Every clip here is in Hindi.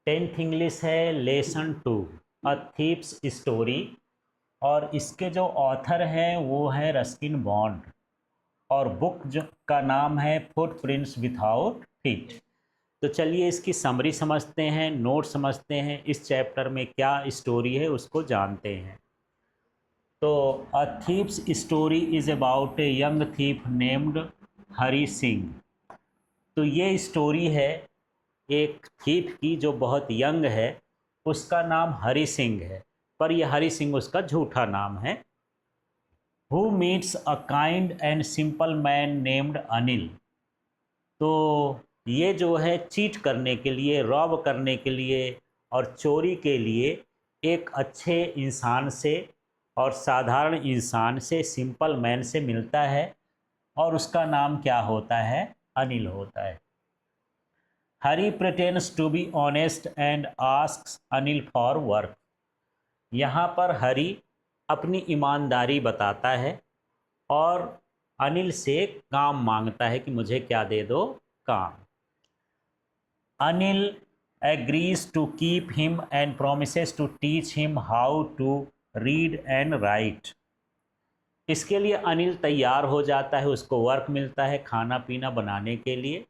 टेंथ इंग्लिश है, लेसन 2, अ थीप्स स्टोरी। और इसके जो ऑथर हैं वो है रस्किन बॉन्ड। और बुक जो का नाम है फुटप्रिंट्स विदाउट फीट। तो चलिए इसकी समरी समझते हैं, नोट समझते हैं, इस चैप्टर में क्या स्टोरी है उसको जानते हैं। तो a thief's story is about a young thief named Hari Singh. तो ये स्टोरी है एक थीप की जो बहुत यंग है, उसका नाम हरी सिंह है, पर यह हरी सिंह उसका झूठा नाम है। Who meets a kind and simple man named Anil. तो ये जो है चीट करने के लिए, रॉब करने के लिए और चोरी के लिए एक अच्छे इंसान से और साधारण इंसान से, सिंपल मैन से मिलता है। और उसका नाम क्या होता है? अनिल होता है। Hari pretends to be honest and asks Anil for work. यहाँ पर हरी अपनी ईमानदारी बताता है और अनिल से काम मांगता है कि मुझे क्या दे दो, काम। Anil agrees to keep him and promises to teach him how to read and write. इसके लिए अनिल तैयार हो जाता है, उसको वर्क मिलता है खाना पीना बनाने के लिए।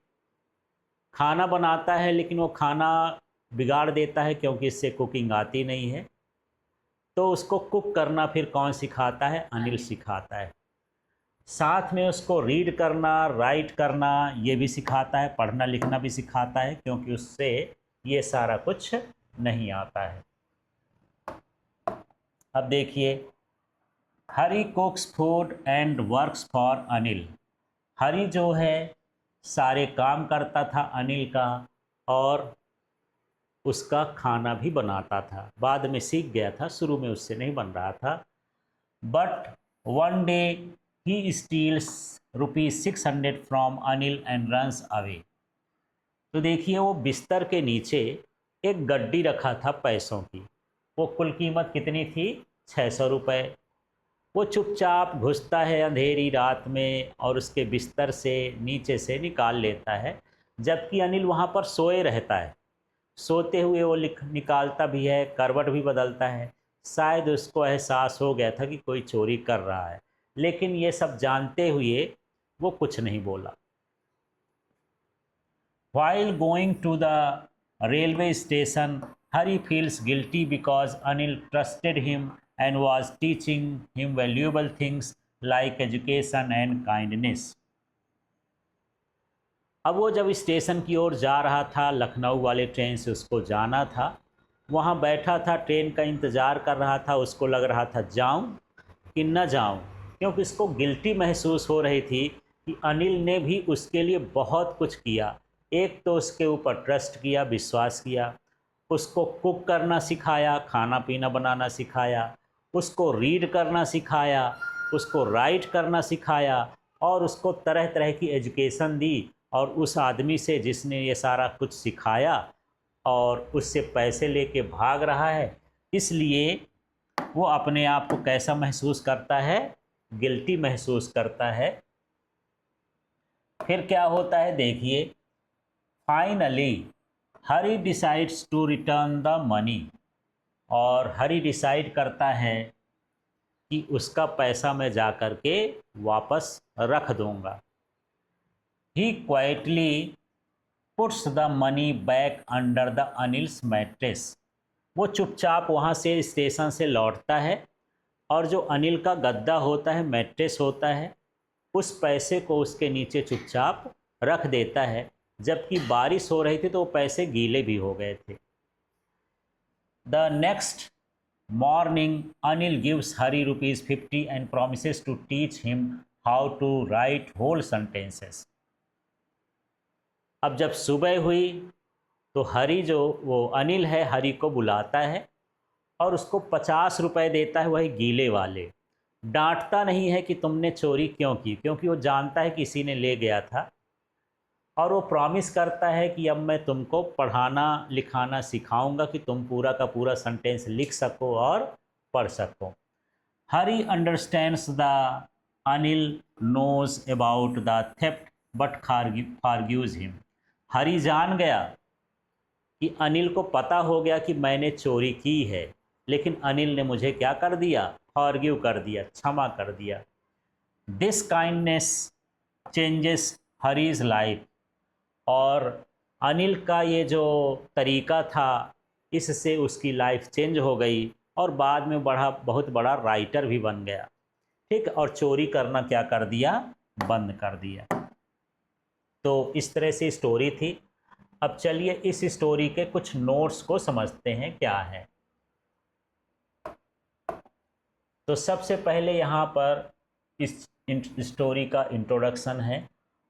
खाना बनाता है लेकिन वो खाना बिगाड़ देता है क्योंकि इससे कुकिंग आती नहीं है। तो उसको कुक करना फिर कौन सिखाता है? अनिल सिखाता है। साथ में उसको रीड करना, राइट करना ये भी सिखाता है, पढ़ना लिखना भी सिखाता है क्योंकि उससे ये सारा कुछ नहीं आता है। अब देखिए, Hari cooks food and works for Anil. Hari जो है सारे काम करता था अनिल का, और उसका खाना भी बनाता था। बाद में सीख गया था, शुरू में उससे नहीं बन रहा था। But one day he steals ₹600 from Anil and runs away. तो देखिए, वो बिस्तर के नीचे एक गड्डी रखा था पैसों की। वो कुल कीमत कितनी थी? 600 रुपये। वो चुपचाप घुसता है अंधेरी रात में और उसके बिस्तर से नीचे से निकाल लेता है, जबकि अनिल वहाँ पर सोए रहता है। सोते हुए वो निकालता भी है, करवट भी बदलता है। शायद उसको एहसास हो गया था कि कोई चोरी कर रहा है, लेकिन ये सब जानते हुए वो कुछ नहीं बोला। While going to the railway station, Hari feels guilty because Anil trusted him and was teaching him valuable things like education and kindness. अब वो जब स्टेशन की ओर जा रहा था, लखनऊ वाले ट्रेन से उसको जाना था, वहाँ बैठा था, ट्रेन का इंतज़ार कर रहा था। उसको लग रहा था जाऊँ कि न जाऊँ, क्योंकि इसको गिल्टी महसूस हो रही थी कि अनिल ने भी उसके लिए बहुत कुछ किया। एक तो उसके ऊपर ट्रस्ट किया, विश्वास किया, उसको कुक करना सिखाया, खाना पीना बनाना सिखाया, उसको रीड करना सिखाया, उसको राइट करना सिखाया, और उसको तरह तरह की एजुकेशन दी। और उस आदमी से जिसने ये सारा कुछ सिखाया और उससे पैसे लेके भाग रहा है, इसलिए वो अपने आप को कैसा महसूस करता है? गिल्टी महसूस करता है। फिर क्या होता है देखिए, finally Hari decides to return the money. और हरी डिसाइड करता है कि उसका पैसा मैं जा कर के वापस रख दूंगा। He quietly puts the money back under the Anil's mattress. वो चुपचाप वहाँ से स्टेशन से लौटता है और जो अनिल का गद्दा होता है, मैट्रेस होता है, उस पैसे को उसके नीचे चुपचाप रख देता है। जबकि बारिश हो रही थी तो वो पैसे गीले भी हो गए थे। The next morning Anil gives Hari ₹50 and promises to teach him how to write whole sentences। अब जब सुबह हुई तो हरी जो वो अनिल है, हरी को बुलाता है और उसको ₹50 देता है, वही गीले वाले। डांटता नहीं है कि तुमने चोरी क्यों की, क्योंकि वो जानता है कि किसी ने ले गया था। और वो प्रॉमिस करता है कि अब मैं तुमको पढ़ाना लिखाना सिखाऊंगा कि तुम पूरा का पूरा सेंटेंस लिख सको और पढ़ सको। Hari understands the Anil knows about the theft but forgives him. Hari जान गया कि अनिल को पता हो गया कि मैंने चोरी की है, लेकिन अनिल ने मुझे क्या कर दिया, फॉरगिव कर दिया, क्षमा कर दिया। This kindness changes Hari's life, और अनिल का ये जो तरीका था, इससे उसकी लाइफ चेंज हो गई और बाद में बहुत बड़ा राइटर भी बन गया। ठीक, और चोरी करना क्या कर दिया, बंद कर दिया। तो इस तरह से स्टोरी थी। अब चलिए इस स्टोरी के कुछ नोट्स को समझते हैं क्या है। तो सबसे पहले यहाँ पर इस स्टोरी का इंट्रोडक्शन है।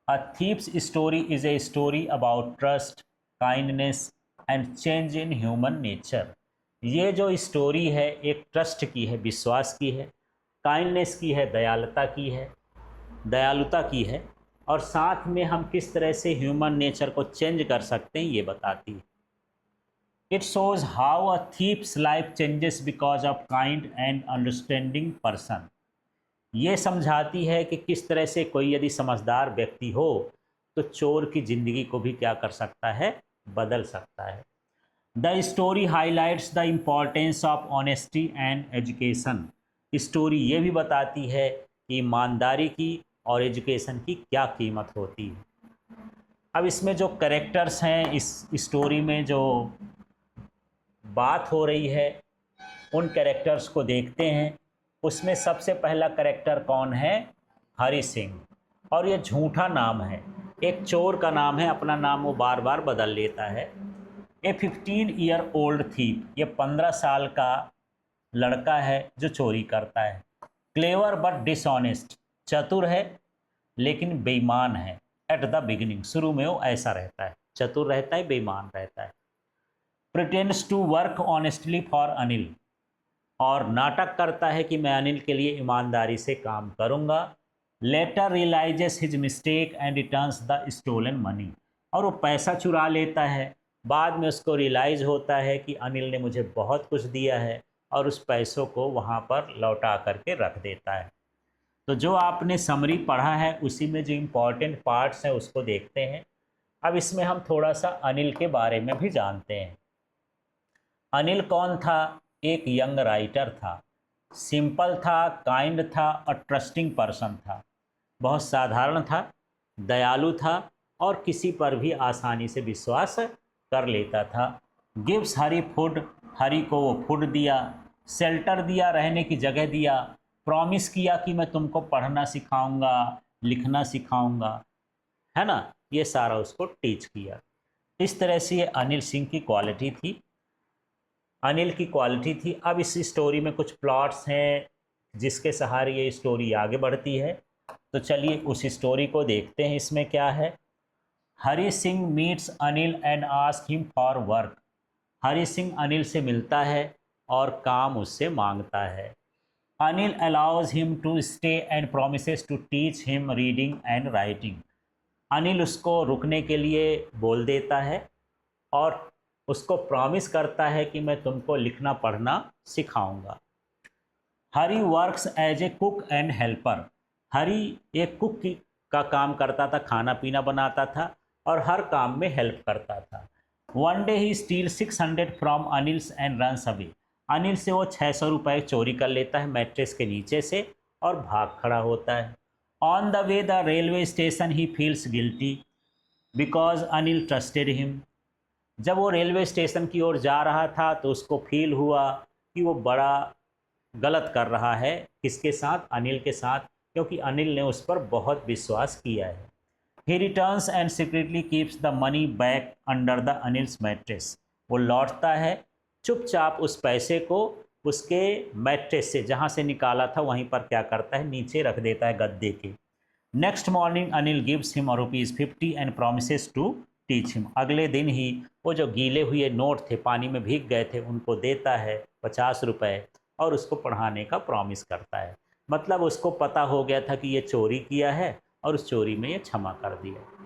A thief's story is a story about trust, kindness and change in human nature. ये जो स्टोरी है एक ट्रस्ट की है, विश्वास की है, काइंडनेस की है, दयालुता की है, और साथ में हम किस तरह से ह्यूमन नेचर को चेंज कर सकते हैं ये बताती है। It shows how a thieves life changes because of kind and understanding person. ये समझाती है कि किस तरह से कोई यदि समझदार व्यक्ति हो तो चोर की ज़िंदगी को भी क्या कर सकता है, बदल सकता है। The story highlights the importance of honesty and education. Story ये भी बताती है कि ईमानदारी की और एजुकेशन की क्या कीमत होती है। अब इसमें जो कैरेक्टर्स हैं, इस स्टोरी में जो बात हो रही है उन कैरेक्टर्स को देखते हैं। उसमें सबसे पहला कैरेक्टर कौन है, हरी सिंह, और ये झूठा नाम है, एक चोर का नाम है, अपना नाम वो बार बार बदल लेता है। ए 15 ओल्ड थीप, ये 15 साल का लड़का है जो चोरी करता है। क्लेवर बट डिसऑनेस्ट, चतुर है लेकिन बेईमान है। एट द बिगिनिंग, शुरू में वो ऐसा रहता है, चतुर रहता है, बेईमान रहता है। Pretends to work honestly for Anil, और नाटक करता है कि मैं अनिल के लिए ईमानदारी से काम करूंगा। Later realises his mistake and returns the stolen money, और वो पैसा चुरा लेता है। बाद में उसको रियलाइज़ होता है कि अनिल ने मुझे बहुत कुछ दिया है, और उस पैसों को वहाँ पर लौटा करके रख देता है। तो जो आपने समरी पढ़ा है उसी में जो इम्पोर्टेंट पार्ट्स हैं उसको देखते हैं। अब इसमें हम थोड़ा सा अनिल के बारे में भी जानते हैं। अनिल कौन था, एक यंग राइटर था, सिंपल था, काइंड था और ट्रस्टिंग पर्सन था। बहुत साधारण था, दयालु था और किसी पर भी आसानी से विश्वास कर लेता था। गिव्स हरी फूड, हरी को वो फूड दिया, शेल्टर दिया, रहने की जगह दिया, प्रॉमिस किया कि मैं तुमको पढ़ना सिखाऊंगा, लिखना सिखाऊंगा, है ना, ये सारा उसको टीच किया। इस तरह से ये अनिल सिंह की क्वालिटी थी, अनिल की क्वालिटी थी। अब इस स्टोरी में कुछ प्लॉट्स हैं जिसके सहारे ये स्टोरी आगे बढ़ती है। तो चलिए उस स्टोरी को देखते हैं। इसमें क्या है, Hari Singh meets Anil and ask him for work. Hari Singh Anil से मिलता है और काम उससे मांगता है। Anil allows him to stay and promises to teach him reading and writing. Anil उसको रुकने के लिए बोल देता है और उसको प्रॉमिस करता है कि मैं तुमको लिखना पढ़ना सिखाऊंगा। Hari works as a cook and helper. Hari एक कुक का काम करता था, खाना पीना बनाता था और हर काम में हेल्प करता था। One day he steel 600 from Anil's and runs away. Anil से वो 600 रुपये चोरी कर लेता है मैट्रेस के नीचे से और भाग खड़ा होता है। On the way the railway station he feels guilty because Anil trusted him. जब वो रेलवे स्टेशन की ओर जा रहा था तो उसको फील हुआ कि वो बड़ा गलत कर रहा है, किसके साथ, अनिल के साथ, क्योंकि अनिल ने उस पर बहुत विश्वास किया है। ही returns and secretly keeps the money back under the Anil's mattress. वो लौटता है चुपचाप, उस पैसे को उसके मैट्रेस से जहाँ से निकाला था वहीं पर क्या करता है, नीचे रख देता है गद्दे के। Next morning Anil gives him ₹50 and promises to teach him. अगले दिन ही वो जो गीले हुए नोट थे, पानी में भीग गए थे, उनको देता है 50 रुपये और उसको पढ़ाने का प्रॉमिस करता है। मतलब उसको पता हो गया था कि ये चोरी किया है और उस चोरी में ये क्षमा कर दिया।